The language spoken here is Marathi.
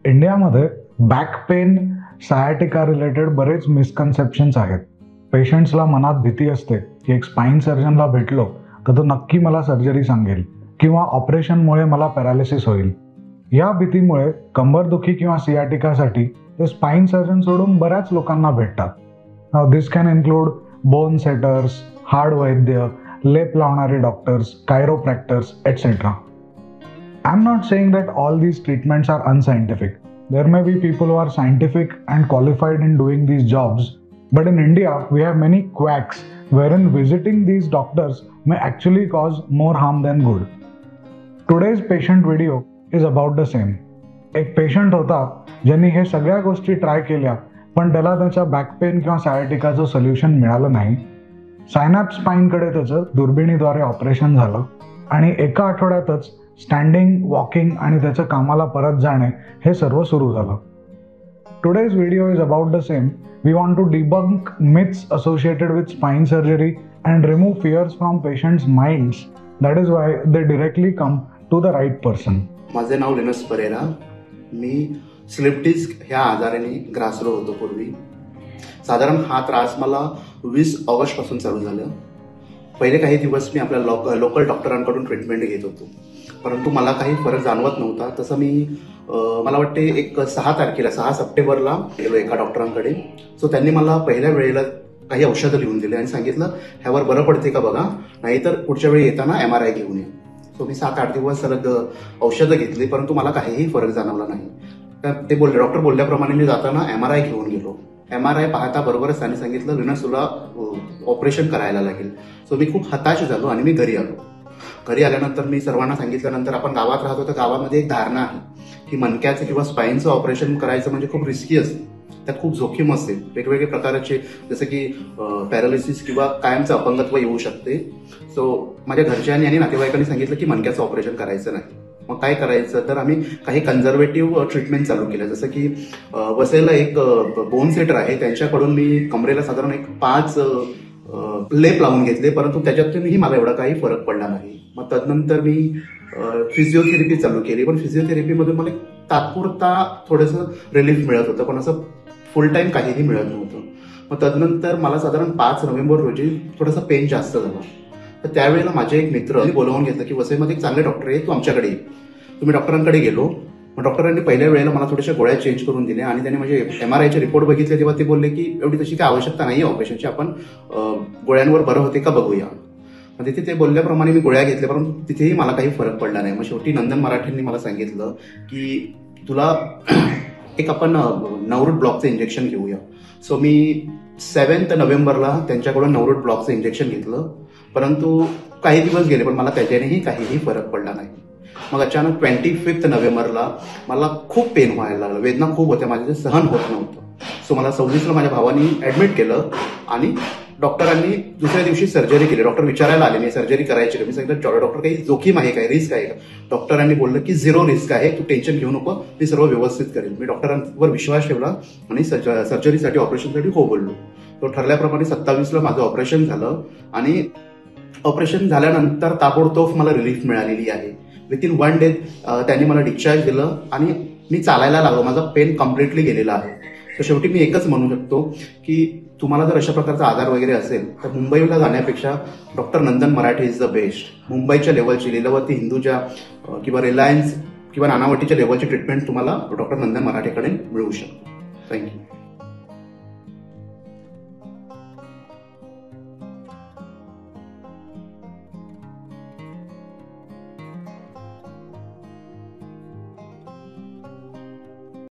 इंडियामध्ये बॅक पेन, सायाटिका रिलेटेड बरेच मिसकन्सेप्शन्स आहेत. पेशंट्सला मनात भीती असते की एक स्पाईन सर्जनला भेटलो तर तो नक्की मला सर्जरी सांगेल किंवा ऑपरेशनमुळे मला पॅरालिसिस होईल. या भीतीमुळे कंबरदुखी किंवा सियाटिकासाठी ते स्पाईन सर्जन सोडून बऱ्याच लोकांना भेटतात. Now this can include bone setters, हाड वैद्य, लेप लावणारे doctors, chiropractors etcetera. I'm not saying that all these treatments are unscientific. There may be people who are scientific and qualified in doing these jobs, but in India, we have many quacks wherein visiting these doctors may actually cause more harm than good. Today's patient video is about the same. एक पेशंट होता ज्यांनी हे सगळ्या गोष्टी ट्राय केल्या पण त्याला त्याच्या बॅक पेन किंवा सायाटिकाचं सोल्युशन मिळालं नाही. सायनॅप्स स्पाईनकडे त्याचं दुर्बिणीद्वारे ऑपरेशन झालं आणि एका आठवड्यातच स्टँडिंग, वॉकिंग आणि त्याचं कामाला परत जाणे हे सर्व सुरू झालं. Today's video is about the same. We want to debunk myths associated with spine surgery and remove fears from patients minds. That is why they directly come to the right person. माझे नाव लिनस परेरा. मी स्लिप डिस्क ह्या आजाराने ग्रासलो होतो पूर्वी. साधारण हा त्रास मला 20 ऑगस्ट पासून चालू झाला. पहिले काही दिवस मी आपल्या लोकल डॉक्टरांकडून ट्रीटमेंट घेत होतो, परंतु मला काही फरक जाणवत नव्हता. तसं मी मला वाटते एक 6 सप्टेंबरला गेलो एका डॉक्टरांकडे. सो त्यांनी मला पहिल्या वेळेला काही औषधं लिहून दिले आणि सांगितलं ह्यावर बरं पडते का बघा, नाहीतर पुढच्या वेळी येताना MRI घेऊन ये. सो मी 7-8 दिवस सलग औषधं घेतली, परंतु मला काहीही फरक जाणवला नाही. ते डॉक्टर बोलल्याप्रमाणे मी जाताना MRI घेऊन गेलो. MRI पाहता बरोबरच त्यांनी सांगितलं लिनस तुला ऑपरेशन करायला लागेल. सो मी खूप हताश झालो आणि मी घरी आलो. घरी आल्यानंतर मी सर्वांना सांगितल्यानंतर आपण गावात राहतो तर गावामध्ये एक धारणा आहे की मणक्याचं किंवा स्पाईनचं ऑपरेशन करायचं म्हणजे खूप रिस्की असते, त्यात खूप जोखीम असते. वेगवेगळे प्रकारचे जसं की पॅरालिसिस किंवा कायमचं अपंगत्व येऊ शकते. सो माझ्या घरच्यांनी आणि नातेवाईकांनी सांगितलं की मणक्याचं ऑपरेशन करायचं नाही. मग काय करायचं, तर आम्ही काही कन्झर्वेटिव्ह ट्रीटमेंट चालू केलं. जसं की वसईला एक बोन सेटर आहे, त्यांच्याकडून मी कमरेला साधारण एक 5 लेप लावून घेतले, परंतु त्याच्यातूनही मला एवढा काही फरक पडला नाही. मग तदनंतर मी फिजिओथेरपी चालू केली, पण फिजिओथेरपीमधून मला तात्पुरता थोडंसं रिलीफ मिळत होतं, पण असं फुल टाइम काहीही मिळत नव्हतं. मग तदनंतर मला साधारण 5 नोव्हेंबर रोजी थोडासा पेन जास्त झाला. तर त्यावेळेला माझे एक मित्र बोलावून घेतलं की वसईमध्ये एक चांगले डॉक्टर आहे, तू आमच्याकडे ये. तुम्ही डॉक्टरांकडे गेलो. मग डॉक्टरांनी पहिल्या वेळेला मला थोड्याशा गोळ्या चेंज करून दिल्या आणि त्यांनी माझे MRIचे रिपोर्ट बघितले. तेव्हा ते बोलले की एवढी तशी काही आवश्यकता नाही आहे ऑपरेशनची, आपण गोळ्यांवर बरं होते का बघूया. मग तिथे ते बोलल्याप्रमाणे मी गोळ्या घेतल्या, परंतु तिथेही मला काही फरक पडला नाही. मग शेवटी नंदन मराठेंनी मला सांगितलं की तुला एक आपण नवरूट ब्लॉकचं इंजेक्शन घेऊया. सो मी 7 नोव्हेंबरला त्यांच्याकडून नवरूट ब्लॉकचं इंजेक्शन घेतलं, परंतु काही दिवस गेले पण मला त्याच्यानेही काहीही फरक पडला नाही. मग अचानक 25 नोव्हेंबरला मला खूप पेन व्हायला लागलं, वेदना खूप होत्या, माझे सहन होत नव्हतं. सो मला 26ला माझ्या भावानी ऍडमिट केलं आणि डॉक्टरांनी दुसऱ्या दिवशी सर्जरी केली. डॉक्टर विचारायला आले मी सर्जरी करायची का. मी सांगितलं डॉक्टर काही जोखीम आहे काय, रिस्क आहे का. डॉक्टरांनी बोललं की 0 रिस्क आहे, तू टेन्शन घेऊ नको, मी सर्व व्यवस्थित करेल. मी डॉक्टरांवर विश्वास ठेवला आणि सर्जरीसाठी ऑपरेशनसाठी हो बोललो. तो ठरल्याप्रमाणे 27ला माझं ऑपरेशन झालं आणि ऑपरेशन झाल्यानंतर ताबडतोब मला रिलीफ मिळालेली आहे. विथिन 1 डे त्यांनी मला डिस्चार्ज दिलं आणि मी चालायला लागलो. माझा पेन कम्प्लिटली गेलेला आहे. तर शेवटी मी एकच म्हणू शकतो की तुम्हाला जर अशा प्रकारचा आजार वगैरे असेल तर मुंबईला जाण्यापेक्षा doctor Nandan Marathe is the best. मुंबईच्या लेवलची, लीलावती हिंदूच्या किंवा रिलायन्स किंवा नानावटीच्या लेवलची ट्रीटमेंट तुम्हाला डॉक्टर नंदन मराठेकडे मिळू शकतो. थँक्यू.